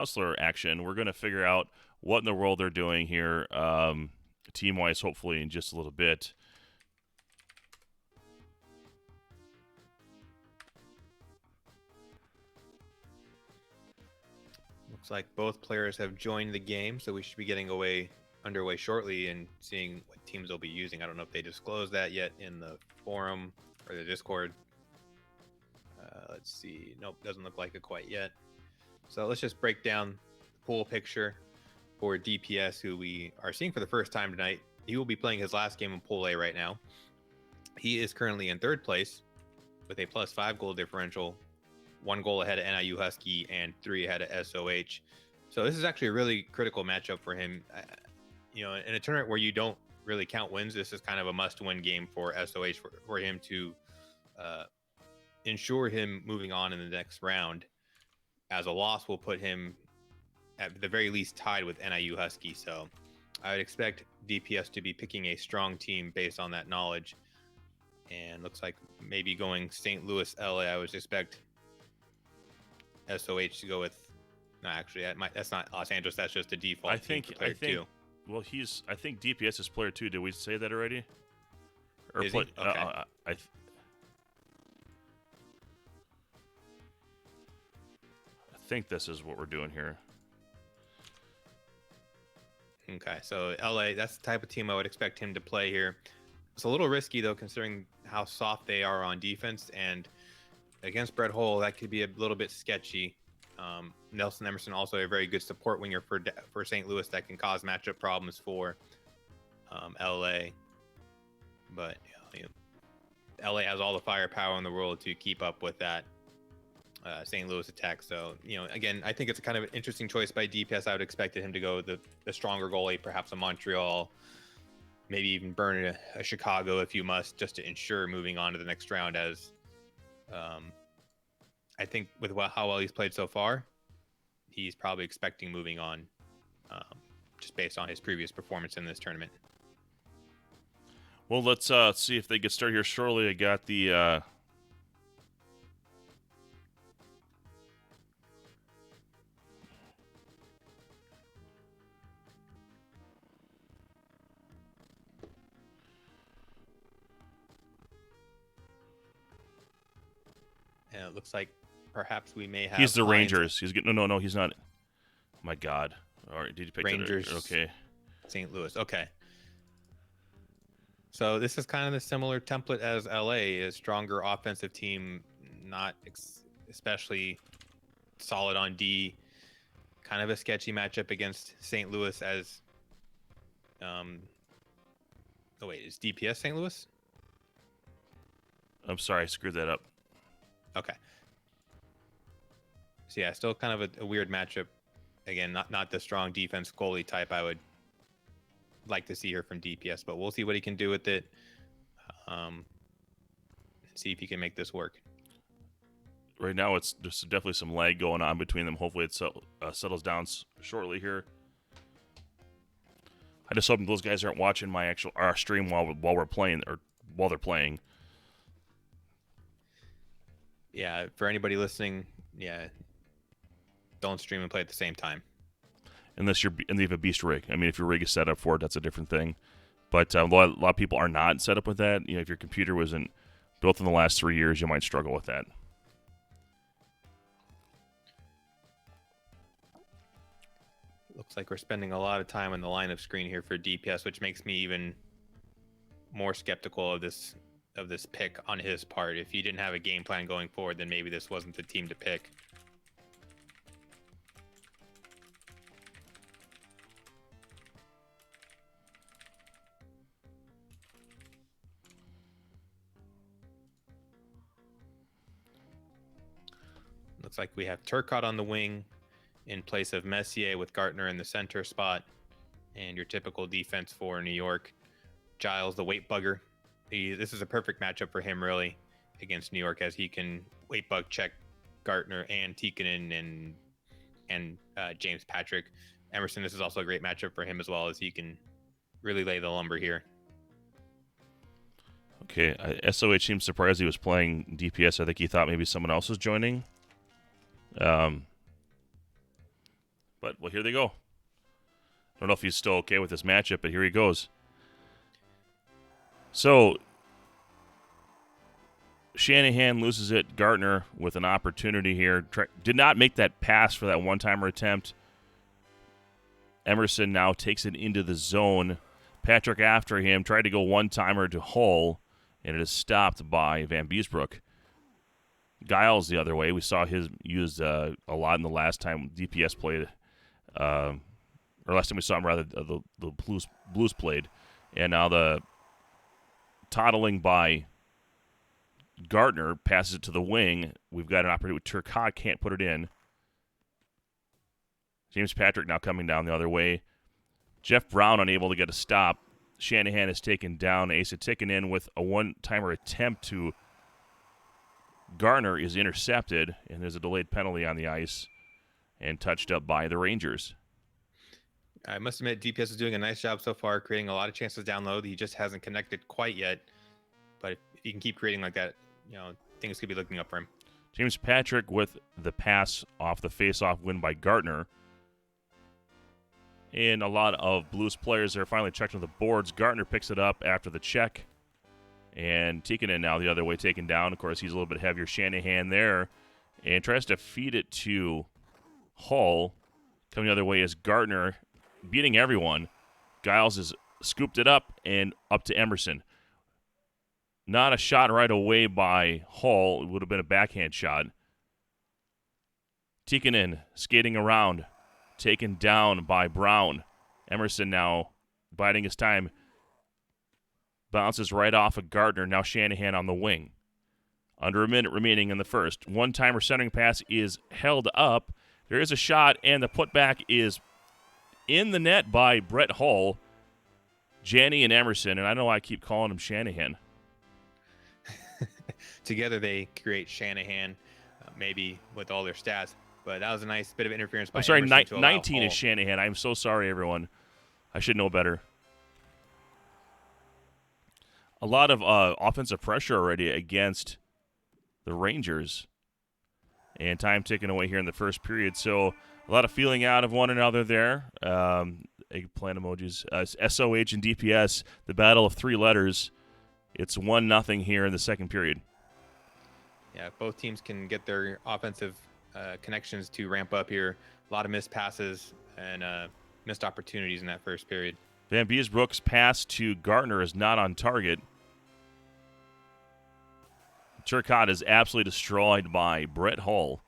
hustler action. We're going to figure out what in the world they're doing here, team-wise, hopefully, in just a little bit. Looks like both players have joined the game, so we should be getting underway shortly and seeing what teams they'll be using. I don't know if they disclosed that yet in the forum or the Discord. Let's see. Nope, doesn't look like it quite yet. So let's just break down the pool picture for DPS, who we are seeing for the first time tonight. He will be playing his last game in Pool A right now. He is currently in third place with a +5 goal differential, 1 goal ahead of NIU Husky, and 3 ahead of SOH. So this is actually a really critical matchup for him. In a tournament where you don't really count wins, this is kind of a must-win game for SOH for him to ensure him moving on in the next round, as a loss will put him at the very least tied with NIU Husky. So I would expect DPS to be picking a strong team based on that knowledge. And looks like maybe going St. Louis, LA. I would expect SOH to go with. No, actually, that's not Los Angeles. That's just a default. I think. Well, I think DPS is player 2. Did we say that already? Or is he? Okay. I think this is what we're doing here. Okay, so LA, that's the type of team I would expect him to play here. It's a little risky, though, considering how soft they are on defense. And against Brett Hull, that could be a little bit sketcy. Nelson Emerson, also a very good support winger for St. Louis that can cause matchup problems for LA. But LA has all the firepower in the world to keep up with that St. Louis attack. So, again, I think it's a kind of an interesting choice by DPS. I would expect him to go the stronger goalie, perhaps a Montreal, maybe even burn a Chicago if you must, just to ensure moving on to the next round. As I think with how well he's played so far, he's probably expecting moving on, just based on his previous performance in this tournament. Well, let's see if they get started here shortly. I got the And it looks like perhaps we may have. He's the Rangers. He's getting no, he's not. Oh my God! All right, did you pick Rangers? Okay. St. Louis. Okay. So this is kind of a similar template as LA, a stronger offensive team, not especially solid on D. Kind of a sketchy matchup against St. Louis as. Oh wait, is DPS St. Louis? I'm sorry, I screwed that up. Okay. So yeah, still kind of a weird matchup. Again, not the strong defense goalie type I would like to see here from DPS, but we'll see what he can do with it. See if he can make this work. Right now, there's definitely some lag going on between them. Hopefully, it settles down shortly here. I just hope those guys aren't watching our stream while we're playing or while they're playing. Yeah, for anybody listening, don't stream and play at the same time. Unless you have a beast rig. I mean, if your rig is set up for it, that's a different thing. But a lot of people are not set up with that. If your computer wasn't built in the last 3 years, you might struggle with that. Looks like we're spending a lot of time on the lineup screen here for DPS, which makes me even more skeptical of this pick on his part. If he didn't have a game plan going forward, then maybe this wasn't the team to pick. Looks like we have Turcotte on the wing in place of Messier, with Gartner in the center spot, and your typical defense for New York. Giles, the weight bugger. This is a perfect matchup for him, really, against New York, as he can weight bug check Gartner and Tikkanen and James Patrick. Emerson, this is also a great matchup for him as well, as he can really lay the lumber here. Okay, SOH seemed surprised he was playing DPS. I think he thought maybe someone else was joining. But, well, here they go. I don't know if he's still okay with this matchup, but here he goes. So, Shanahan loses it. Gartner with an opportunity here. Did not make that pass for that one-timer attempt. Emerson now takes it into the zone. Patrick after him, tried to go one-timer to Hull, and it is stopped by Van Beesbrook. Giles the other way. We saw his used a lot in the last time DPS played, or last time we saw him, rather, the Blues played. And now the toddling by Gartner passes it to the wing. We've got an opportunity with Turcotte, can't put it in. James Patrick now coming down the other way. Jeff Brown unable to get a stop. Shanahan is taken down. Asa Tikkanen with a one-timer attempt to Gartner is intercepted, and there's a delayed penalty on the ice and touched up by the Rangers. I must admit, DPS is doing a nice job so far, creating a lot of chances down low. He just hasn't connected quite yet. But if he can keep creating like that, things could be looking up for him. James Patrick with the pass off the face-off win by Gartner. And a lot of Blues players are finally checked on the boards. Gartner picks it up after the check. And Tikkanen now the other way taken down. Of course, he's a little bit heavier. Shanahan there. And tries to feed it to Hull. Coming the other way is Gartner beating everyone. Giles has scooped it up and up to Emerson. Not a shot right away by Hull. It would have been a backhand shot. Tikkanen skating around. Taken down by Brown. Emerson now biding his time. Bounces right off of Gartner. Now Shanahan on the wing. Under a minute remaining in the first. One-timer centering pass is held up. There is a shot, and the putback is in the net by Brett Hull. Janney and Emerson, and I know I keep calling him Shanahan. Together they create Shanahan, maybe with all their stats. But that was a nice bit of interference by I'm sorry, Emerson 19 is Shanahan. I'm so sorry, everyone. I should know better. A lot of offensive pressure already against the Rangers. And time ticking away here in the first period. So a lot of feeling out of one another there. Eggplant emojis. SOH and DPS, the battle of three letters. It's 1-0 here in the second period. Yeah, if both teams can get their offensive connections to ramp up here. A lot of missed passes and missed opportunities in that first period. Van Beesbrook's pass to Gartner is not on target. Turcotte is absolutely destroyed by Brett Hull.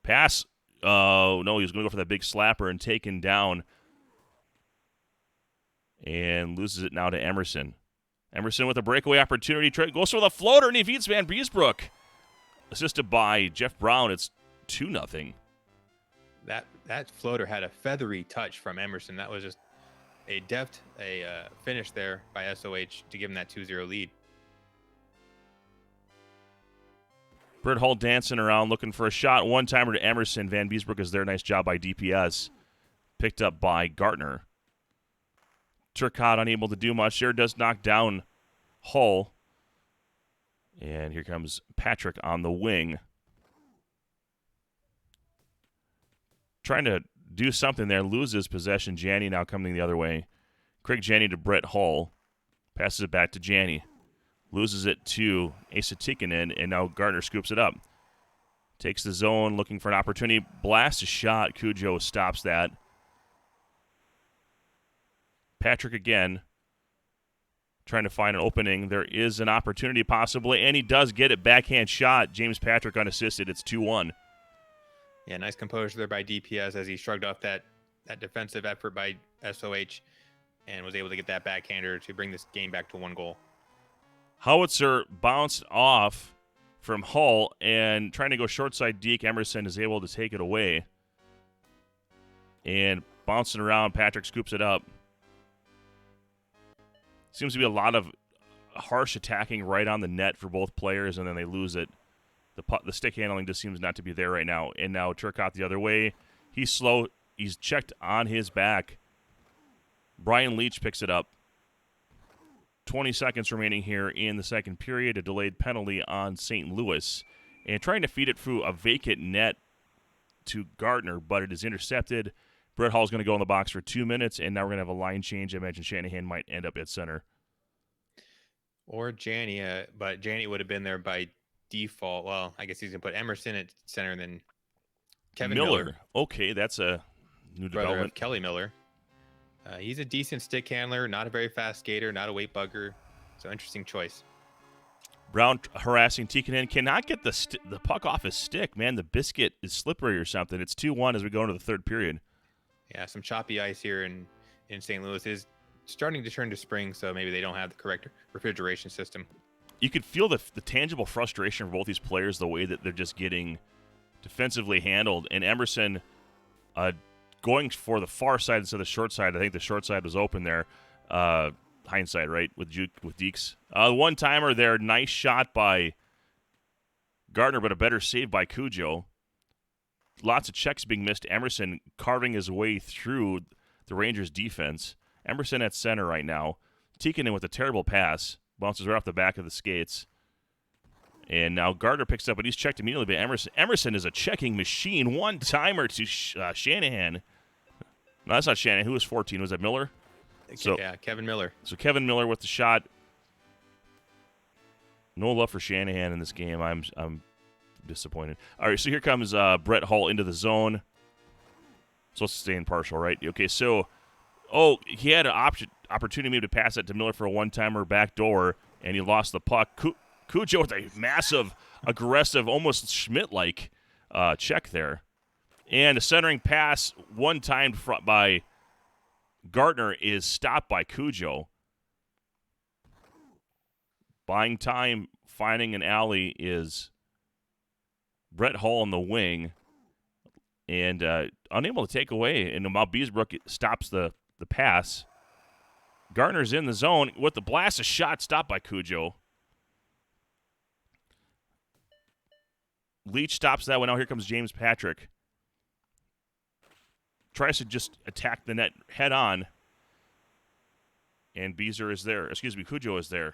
Pass. Oh, no, he was going to go for that big slapper and taken down. And loses it now to Emerson. Emerson with a breakaway opportunity. Goes for the floater, and he beats Van Beesbrook. Assisted by Jeff Brown. It's 2-0. That floater had a feathery touch from Emerson. That was just a deft finish there by SOH to give him that 2-0 lead. Brett Hull dancing around looking for a shot. One-timer to Emerson. Van Beesbrook is there. Nice job by DPS. Picked up by Gartner. Turcotte unable to do much there. Does knock down Hull. And here comes Patrick on the wing. Trying to do something there. Loses possession. Janney now coming the other way. Craig Janney to Brett Hull. Passes it back to Janney. Loses it to Asa Tikkanen, and now Gartner scoops it up. Takes the zone, looking for an opportunity. Blasts a shot. Cujo stops that. Patrick again. Trying to find an opening. There is an opportunity possibly, and he does get it. Backhand shot. James Patrick unassisted. It's 2-1. Yeah, nice composure there by DPS as he shrugged off that defensive effort by SOH and was able to get that backhander to bring this game back to 1 goal. Howitzer bounced off from Hull, and trying to go short side deke. Emerson is able to take it away. And bouncing around, Patrick scoops it up. Seems to be a lot of harsh attacking right on the net for both players, and then they lose it. The stick handling just seems not to be there right now. And now Turcotte the other way. He's slow. He's checked on his back. Brian Leach picks it up. 20 seconds remaining here in the second period. A delayed penalty on St. Louis. And trying to feed it through a vacant net to Gartner, but it is intercepted. Brett Hall's going to go in the box for 2 minutes, and now we're going to have a line change. I imagine Shanahan might end up at center. Or Janney, but Janney would have been there by default. Well, I guess he's going to put Emerson at center and then Kevin Miller. Okay, that's a new brother development. Of Kelly Miller. He's a decent stick handler, not a very fast skater, not a weight bugger. So interesting choice. Brown harassing Tikkanen. Cannot get the puck off his stick, man. The biscuit is slippery or something. It's 2-1 as we go into the third period. Yeah, some choppy ice here in St. Louis is starting to turn to spring, so maybe they don't have the correct refrigeration system. You could feel the tangible frustration for both these players, the way that they're just getting defensively handled. And Emerson going for the far side instead of the short side. I think the short side was open there. Hindsight, right, with Deeks. One-timer there. Nice shot by Gardner, but a better save by Cujo. Lots of checks being missed. Emerson carving his way through the Rangers' defense. Emerson at center right now. Tikkanen with a terrible pass. Bounces right off the back of the skates. And now Gardner picks up, but he's checked immediately by Emerson. Emerson is a checking machine. One-timer to Shanahan. No, that's not Shanahan. Who was 14? Was that Miller? Yeah, Kevin Miller. So Kevin Miller with the shot. No love for Shanahan in this game. I'm disappointed. All right, so here comes Brett Hall into the zone. Supposed to stay in partial, right? Okay, so he had an opportunity maybe to pass that to Miller for a one-timer backdoor, and he lost the puck. Cujo with a massive, aggressive, almost Schmidt-like check there. And a centering pass, one-timed by Gardner, is stopped by Cujo. Buying time, finding an alley is Brett Hall on the wing, and unable to take away. And Mal Beesbrook stops the pass. Gardner's in the zone with the blast, a shot stopped by Cujo. Leach stops that one. Now here comes James Patrick. Tries to just attack the net head on. And Cujo is there.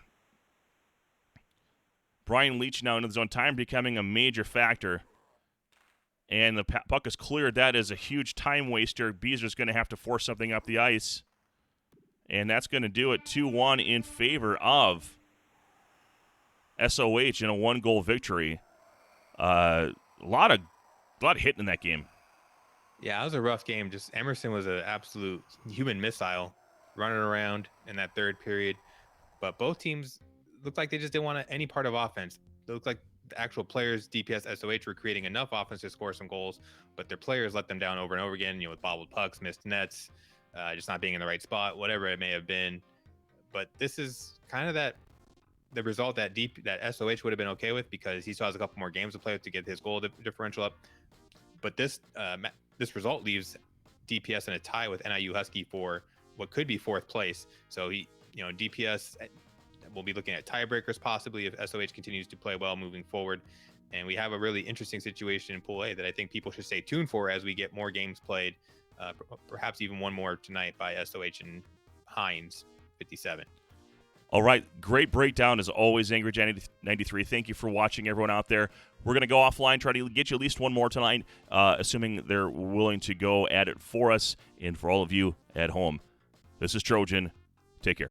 Brian Leach now into the zone. Time becoming a major factor. And the puck is cleared. That is a huge time waster. Beezer's going to have to force something up the ice. And that's going to do it. 2-1 in favor of SOH in a one-goal victory. A lot of hitting in that game. Yeah, it was a rough game. Just Emerson was an absolute human missile running around in that third period. But both teams looked like they just didn't want any part of offense. It looked like the actual players, DPS, SOH, were creating enough offense to score some goals, but their players let them down over and over again, with bobbled pucks, missed nets, just not being in the right spot, whatever it may have been. But this is kind of the result that SOH would have been okay with, because he still has a couple more games to play with to get his goal differential up. But this result leaves DPS in a tie with NIU Husky for what could be fourth place. So DPS will be looking at tiebreakers possibly if SOH continues to play well moving forward. And we have a really interesting situation in Pool A that I think people should stay tuned for as we get more games played, perhaps even one more tonight by SOH and Hines 57. All right, great breakdown as always, Angry Jan 93. Thank you for watching, everyone out there. We're going to go offline, try to get you at least one more tonight, assuming they're willing to go at it for us and for all of you at home. This is Trojan. Take care.